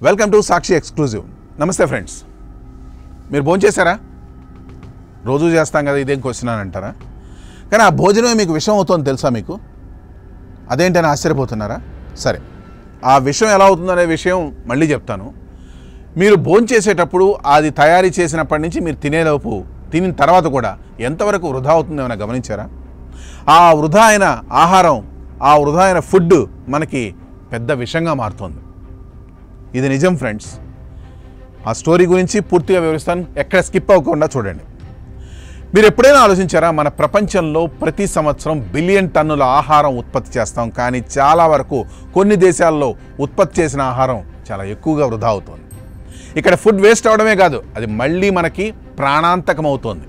Welcome to Sakshi exclusive. నమస్తే friends, మీరు భోజనం చేశారా? రోజు చేస్తాం కదా, ఇదేం క్వశ్చన్ అని అంటారా? కానీ ఆ భోజనమే మీకు విషయం అవుతుందని తెలుసా మీకు? అదేంటని ఆశ్చర్యపోతున్నారా? సరే, ఆ విషయం ఎలా అవుతుందనే విషయం మళ్ళీ చెప్తాను. మీరు భోజనం చేసేటప్పుడు అది తయారీ చేసినప్పటి నుంచి మీరు తినేలోపు తినిన తర్వాత కూడా ఎంతవరకు వృధా అవుతుందో ఏమైనా గమనించారా? ఆ వృధా అయిన ఆహారం, ఆ వృధా అయిన ఫుడ్ మనకి పెద్ద విషంగా మారుతుంది. ఇది నిజం ఫ్రెండ్స్. ఆ స్టోరీ గురించి పూర్తిగా వివరిస్తాను, ఎక్కడ స్కిప్ అవ్వకుండా చూడండి. మీరు ఎప్పుడైనా ఆలోచించారా, మన ప్రపంచంలో ప్రతి సంవత్సరం బిలియన్ టన్నుల ఆహారం ఉత్పత్తి చేస్తాం, కానీ చాలా వరకు కొన్ని దేశాల్లో ఉత్పత్తి చేసిన ఆహారం చాలా ఎక్కువగా వృధా అవుతుంది. ఇక్కడ ఫుడ్ వేస్ట్ అవడమే కాదు, అది మళ్ళీ మనకి ప్రాణాంతకం అవుతుంది.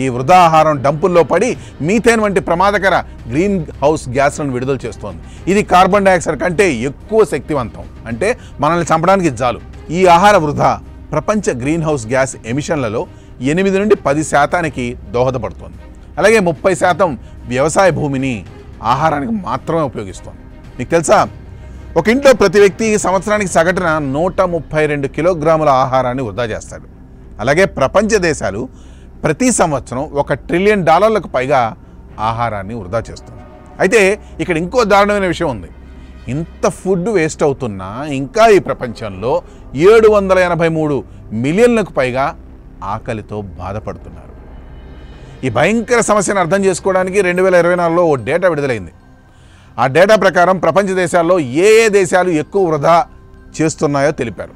ఈ వృధా ఆహారం డంపుల్లో పడి మీథేన్ వంటి ప్రమాదకర గ్రీన్ హౌస్ గ్యాస్లను విడుదల చేస్తోంది. ఇది కార్బన్ డైఆక్సైడ్ కంటే ఎక్కువ శక్తివంతం, అంటే మనల్ని చంపడానికి చాలు. ఈ ఆహార వృధా ప్రపంచ గ్రీన్ హౌస్ గ్యాస్ ఎమిషన్లలో 8 నుండి 10% దోహదపడుతోంది. అలాగే 30% వ్యవసాయ భూమిని ఆహారానికి మాత్రమే ఉపయోగిస్తోంది. మీకు తెలుసా, ఒక ఇంట్లో ప్రతి వ్యక్తి సంవత్సరానికి సగటున 132 కిలోగ్రాముల ఆహారాన్ని వృధా చేస్తాడు. అలాగే ప్రపంచ దేశాలు ప్రతి సంవత్సరం $1 ట్రిలియన్ పైగా ఆహారాన్ని వృధా చేస్తుంది. అయితే ఇక్కడ ఇంకో దారుణమైన విషయం ఉంది. ఇంత ఫుడ్ వేస్ట్ అవుతున్నా ఇంకా ఈ ప్రపంచంలో 783 మిలియన్లకు పైగా ఆకలితో బాధపడుతున్నారు. ఈ భయంకర సమస్యను అర్థం చేసుకోవడానికి 2024లో ఓ డేటా విడుదలైంది. ఆ డేటా ప్రకారం ప్రపంచ దేశాల్లో ఏ దేశాలు ఎక్కువ వృధా చేస్తున్నాయో తెలిపారు.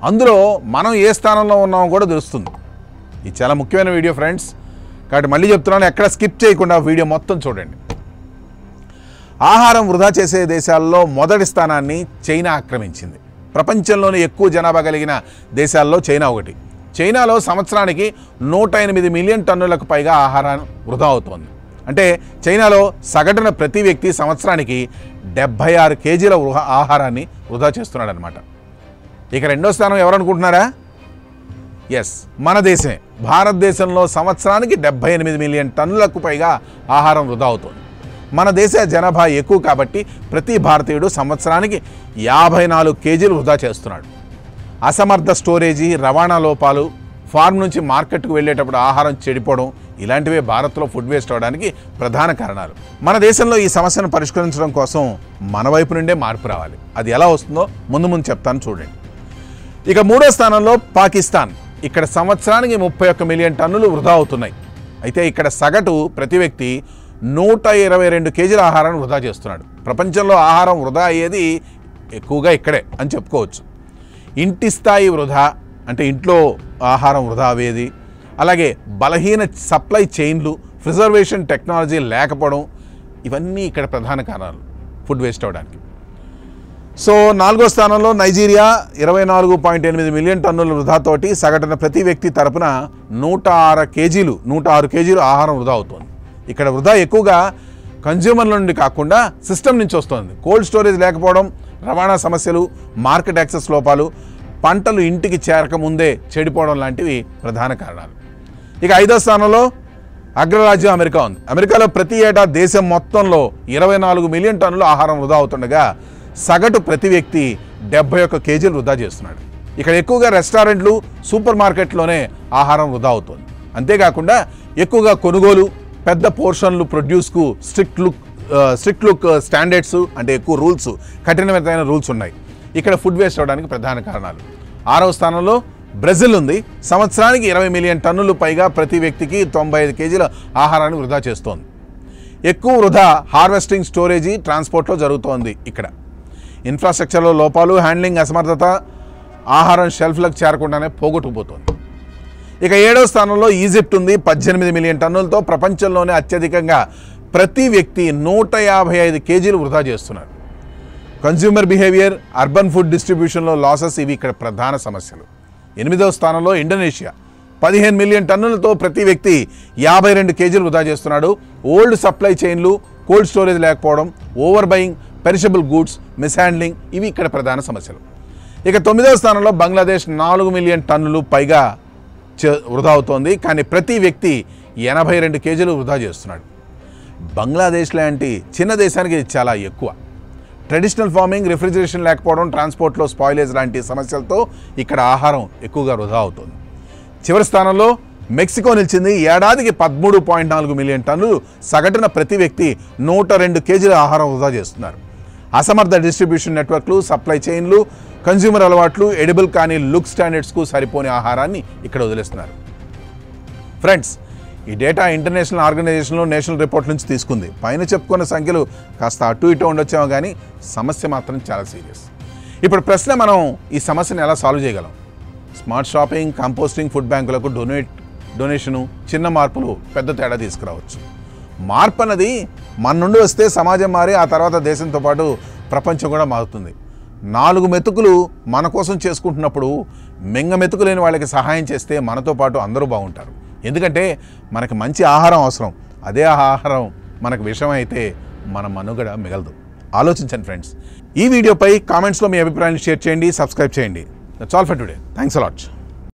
అందులో మనం ఏ స్థానంలో ఉన్నామో కూడా తెలుస్తుంది. ఇది చాలా ముఖ్యమైన వీడియో ఫ్రెండ్స్, కాబట్టి మళ్ళీ చెప్తున్నాను, ఎక్కడ స్కిప్ చేయకుండా వీడియో మొత్తం చూడండి. ఆహారం వృధా చేసే దేశాల్లో మొదటి స్థానాన్ని చైనా ఆక్రమించింది. ప్రపంచంలోని ఎక్కువ జనాభా కలిగిన దేశాల్లో చైనా ఒకటి. చైనాలో సంవత్సరానికి 108 మిలియన్ టన్నులకు పైగా ఆహారం వృధా అవుతోంది. అంటే చైనాలో సగటున ప్రతి వ్యక్తి సంవత్సరానికి 76 కేజీల ఆహారాన్ని వృధా చేస్తున్నాడు అనమాట. ఇక రెండో స్థానం ఎవరనుకుంటున్నారా? ఎస్, మన దేశమే. భారతదేశంలో సంవత్సరానికి 78 మిలియన్ టన్నులకు పైగా ఆహారం వృధా అవుతుంది. మన దేశ జనాభా ఎక్కువ కాబట్టి ప్రతి భారతీయుడు సంవత్సరానికి 54 కేజీలు వృధా చేస్తున్నాడు. అసమర్థ స్టోరేజీ, రవాణా లోపాలు, ఫార్మ్ నుంచి మార్కెట్కు వెళ్ళేటప్పుడు ఆహారం చెడిపోవడం, ఇలాంటివే భారత్లో ఫుడ్ వేస్ట్ అవడానికి ప్రధాన కారణాలు. మన దేశంలో ఈ సమస్యను పరిష్కరించడం కోసం మన వైపు నుండే మార్పు రావాలి. అది ఎలా వస్తుందో ముందు చెప్తాను చూడండి. ఇక మూడో స్థానంలో పాకిస్తాన్. ఇక్కడ సంవత్సరానికి 31 మిలియన్ టన్నులు వృధా అవుతున్నాయి. అయితే ఇక్కడ సగటు ప్రతి వ్యక్తి 122 కేజీల ఆహారాన్ని వృధా చేస్తున్నాడు. ప్రపంచంలో ఆహారం వృధా అయ్యేది ఎక్కువగా ఇక్కడే అని చెప్పుకోవచ్చు. ఇంటి స్థాయి వృధా, అంటే ఇంట్లో ఆహారం వృధా అయ్యేది, అలాగే బలహీన సప్లై చైన్లు, ప్రిజర్వేషన్ టెక్నాలజీ లేకపోవడం, ఇవన్నీ ఇక్కడ ప్రధాన కారణాలు ఫుడ్ వేస్ట్ అవడానికి. సో నాలుగో స్థానంలో నైజీరియా 24.8 మిలియన్ టన్నుల వృధాతోటి సగటున ప్రతి వ్యక్తి తరపున 106 కేజీలు ఆహారం వృధా అవుతుంది. ఇక్కడ వృధా ఎక్కువగా కన్జ్యూమర్ల నుండి కాకుండా సిస్టమ్ నుంచి వస్తుంది. కోల్డ్ స్టోరేజ్ లేకపోవడం, రవాణా సమస్యలు, మార్కెట్ యాక్సెస్ లోపాలు, పంటలు ఇంటికి చేరకముందే చెడిపోవడం లాంటివి ప్రధాన కారణాలు. ఇక ఐదో స్థానంలో అగ్రరాజ్యం అమెరికా ఉంది. అమెరికాలో ప్రతి ఏటా దేశం మొత్తంలో 24 మిలియన్ టన్నులు ఆహారం వృధా అవుతుండగా సగటు ప్రతి వ్యక్తి 71 కేజీలు వృధా చేస్తున్నాడు. ఇక్కడ ఎక్కువగా రెస్టారెంట్లు, సూపర్ మార్కెట్లోనే ఆహారం వృధా అవుతుంది. అంతేకాకుండా ఎక్కువగా కొనుగోలు, పెద్ద పోర్షన్లు ప్రొడ్యూస్కు స్ట్రిక్ట్ లుక్ స్టాండర్డ్స్, అంటే ఎక్కువ రూల్స్, కఠినమైన రూల్స్ ఉన్నాయి. ఇక్కడ ఫుడ్ వేస్ట్ అవడానికి ప్రధాన కారణాలు. ఆరవ స్థానంలో బ్రెజిల్ ఉంది. సంవత్సరానికి 20 మిలియన్ టన్నులు పైగా ప్రతి వ్యక్తికి 95 కేజీల ఆహారాన్ని వృధా చేస్తోంది. ఎక్కువ వృధా హార్వెస్టింగ్, స్టోరేజీ, ట్రాన్స్పోర్ట్లో జరుగుతోంది. ఇక్కడ ఇన్ఫ్రాస్ట్రక్చర్లో లోపాలు, హ్యాండ్లింగ్ అసమర్థత ఆహారం షెల్ఫ్లకు చేరకుండానే పోగొట్టుకుపోతుంది. ఇక ఏడవ స్థానంలో ఈజిప్ట్ ఉంది. 18 మిలియన్ టన్నులతో ప్రపంచంలోనే అత్యధికంగా ప్రతి వ్యక్తి 155 కేజీలు వృధా చేస్తున్నారు. కన్జ్యూమర్ బిహేవియర్, అర్బన్ ఫుడ్ డిస్ట్రిబ్యూషన్లో లాసెస్, ఇవి ఇక్కడ ప్రధాన సమస్యలు. 8వ స్థానంలో ఇండోనేషియా 15 మిలియన్ టన్నులతో ప్రతి వ్యక్తి 52 కేజీలు వృధా చేస్తున్నాడు. ఓల్డ్ సప్లై చైన్లు, కోల్డ్ స్టోరేజ్ లేకపోవడం, over buying, perishable goods, mishandling, ఇవి ఇక్కడ ప్రధాన సమస్యలు. ఇక 9వ స్థానంలో బంగ్లాదేశ్ 4 మిలియన్ టన్నులు పైగా వృధా అవుతోంది, కానీ ప్రతి వ్యక్తి 82 కేజీలు వృధా చేస్తున్నాడు. బంగ్లాదేశ్ లాంటి చిన్న దేశానికి ఇది చాలా ఎక్కువ. ట్రెడిషనల్ ఫార్మింగ్, రిఫ్రిజిరేషన్ లేకపోవడం, ట్రాన్స్పోర్ట్లో స్పాయిలేజ్ లాంటి సమస్యలతో ఇక్కడ ఆహారం ఎక్కువగా వృధా అవుతుంది. చివరి స్థానంలో మెక్సికో నిలిచింది. ఏడాదికి 13.4 మిలియన్ టన్నులు, సగటున ప్రతి వ్యక్తి 102 కేజీల ఆహారం వృధా చేస్తున్నారు. అసమర్థ డిస్ట్రిబ్యూషన్ నెట్వర్క్లు, సప్లై చైన్లు, కన్జ్యూమర్ అలవాట్లు, ఎడిబుల్ కానీ లుక్ స్టాండర్డ్స్కు సరిపోని ఆహారాన్ని ఇక్కడ వదిలేస్తున్నారు. ఫ్రెండ్స్, ఈ డేటా ఇంటర్నేషనల్ ఆర్గనైజేషన్లో నేషనల్ రిపోర్ట్ నుంచి తీసుకుంది. పైన చెప్పుకున్న సంఖ్యలు కాస్త అటు ఇటు ఉండొచ్చామో కానీ సమస్య మాత్రం చాలా సీరియస్. ఇప్పుడు ప్రశ్న, మనం ఈ సమస్యను ఎలా సాల్వ్ చేయగలం? స్మార్ట్ షాపింగ్, కంపోస్టింగ్, ఫుడ్ బ్యాంకులకు డొనేషను, చిన్న మార్పులు పెద్ద తేడా తీసుకురావచ్చు. మార్పు అన్నది మన నుండి వస్తే సమాజం మారి ఆ తర్వాత దేశంతో పాటు ప్రపంచం కూడా మారుతుంది. 4 మెతుకులు మన కోసం చేసుకుంటున్నప్పుడు మెతుకు లేని వాళ్ళకి సహాయం చేస్తే మనతో పాటు అందరూ బాగుంటారు. ఎందుకంటే మనకి మంచి ఆహారం అవసరం. అదే ఆహారం మనకు విషం అయితే మన మనుగడ మిగలదు. ఆలోచించండి ఫ్రెండ్స్. ఈ వీడియోపై కామెంట్స్లో మీ అభిప్రాయాన్ని షేర్ చేయండి, సబ్స్క్రైబ్ చేయండి. That's all for today. Thanks a lot.